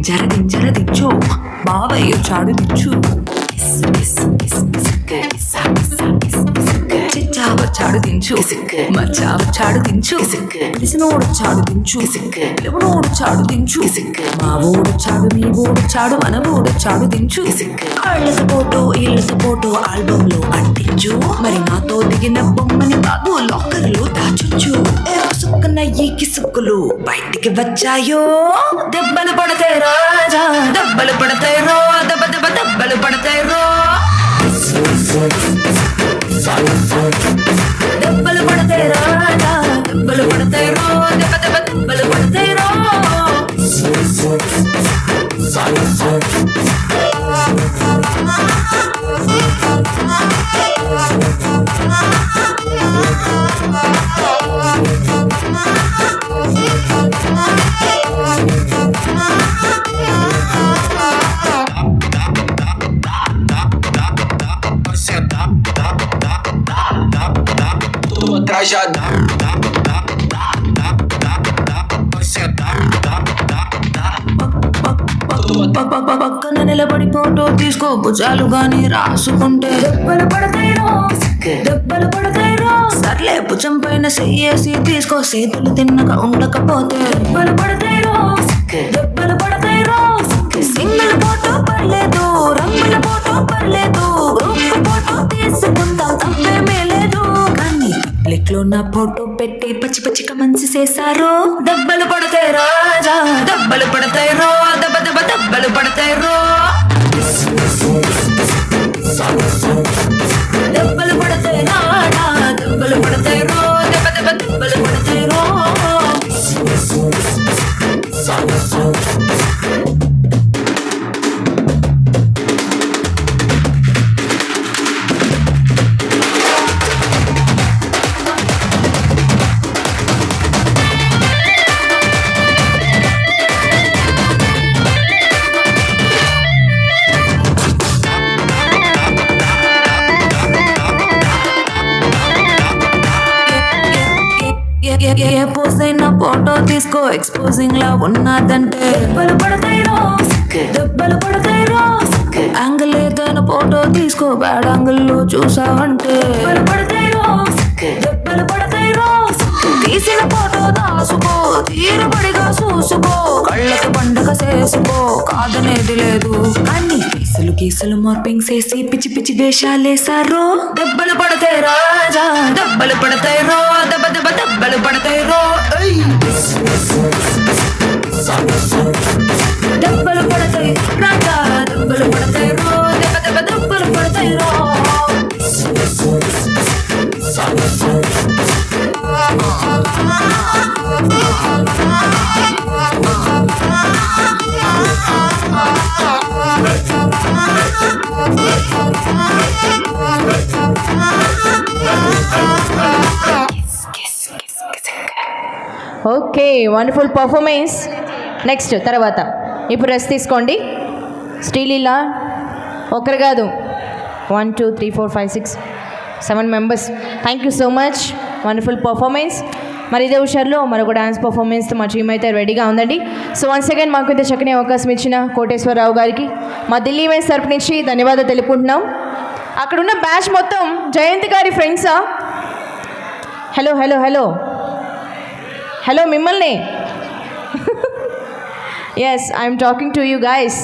డింజర దించు బావయ్య చాడు దించు చిచ్చావ చాడు దించు మచ్చావ చాడు దించు పిలిసినోడు చాడు దించు పిలువనోడు చాడు దించు మా ఊడు చాడు మీ ఊడు చాడు మన ఊడు చాడు దించు కళ్ళతో ఫోటో ఇళ్ళతో ఫోటో ఆల్బమ్ లో అంటించు మరి నాతో దిగిన బొమ్మని బాబు లాకర్ లో దాచొచ్చు సుక్కన ఈ కిసుక్కులు బయటికి వచ్చాయో దెబ్బలు పడతాయి రాజా దెబ్బలు పడతాయి రో దెబ్బ దెబ్బ దెబ్బలు పడతాయి రో దెబ్బలు పడతాయి రాజా దెబ్బలు పడతాయి రో దెబ్బ దెబ్బ దెబ్బలు పడతాయి రో పక్కన నిలబడి ఫోటో తీసుకో భుజాలు గాని రాసుకుంటే దెబ్బలు పడతాయిరో దెబ్బలు పడతాయిరో సర్లే భుజం పైన చెయ్యేసి తీసుకో చేతులు తిన్నగా ఉండకపోతే దెబ్బలు పడతాయిరో దెబ్బలు పడతాయిరో సింగిల్ ఫోటో పర్లేదు రంగుల ఫోటో పర్లేదు గ్రూప్ ఫోటో తీసుకుందాం తప్పేమీ లేదు కానీ పబ్లిక్ లో నా ఫోటో పెట్టి పచ్చి పచ్చిగా మంచి చేశారు దెబ్బలు పడతాయి రాజా దెబ్బలు పడతాయి రో దెబ్బ దెబ్బ దెబ్బలు పడతాయి రో దెబ్బలు పడతాయి రాజా దెబ్బలు పడతాయి రో దెబ్బ దెబ్బ దెబ్బలు పడతాయి రో ఏ పోజైనా ఫోటో తీసుకో ఎక్స్పోజింగ్ లా ఉన్నదంటే దెబ్బలు పడతాయిరో దెబ్బలు పడతాయిరో యాంగిల్ ఏదైనా ఫోటో తీసుకో బ్యాడ్ యాంగిల్ లో చూసావంటే దెబ్బలు పడతాయిరో దెబ్బలు పడతాయిరో తీసిన ఫోటో దాసుకో తీరుబడిగా చూసుకో కళ్ళకి పండగ చేసుకో కాదనేది లేదు కానీ గీసలు మార్పింగ్ చేసి పిచ్చి పిచ్చి వేషాలేసారో దెబ్బలు పడతాయి రాజా దెబ్బలు పడతాయి రో దెబ్బ దెబ్బ దెబ్బలు పడతాయి రో దెబ్బలు పడతాయి రాజా దెబ్బలు పడతాయి రో దెబ్బ దెబ్బ దెబ్బలు పడతాయి రో ఓకే వండర్ఫుల్ పర్ఫార్మెన్స్. నెక్స్ట్ తర్వాత ఇప్పుడు రెస్ట్ తీసుకోండి. శ్రీలీల ఒకరు కాదు 1 2 3 4 5 6 7 members. Thank you so much, wonderful performance. మరి ఇదే హుషారులో మరొక డ్యాన్స్ పర్ఫార్మెన్స్తో మా టీం అయితే రెడీగా ఉందండి. సో వన్స్ అగైన్ మాకు ఇంత చక్కని అవకాశం ఇచ్చిన కోటేశ్వరరావు గారికి మా ఢిల్లీ ఈవెంట్స్ తరపు నుంచి ధన్యవాదాలు తెలుపుకుంటున్నాం. అక్కడున్న బ్యాచ్ మొత్తం జయంతి గారి ఫ్రెండ్సా? హలో హలో హలో హలో మిమ్మల్ని. Yes, I'm talking to you guys.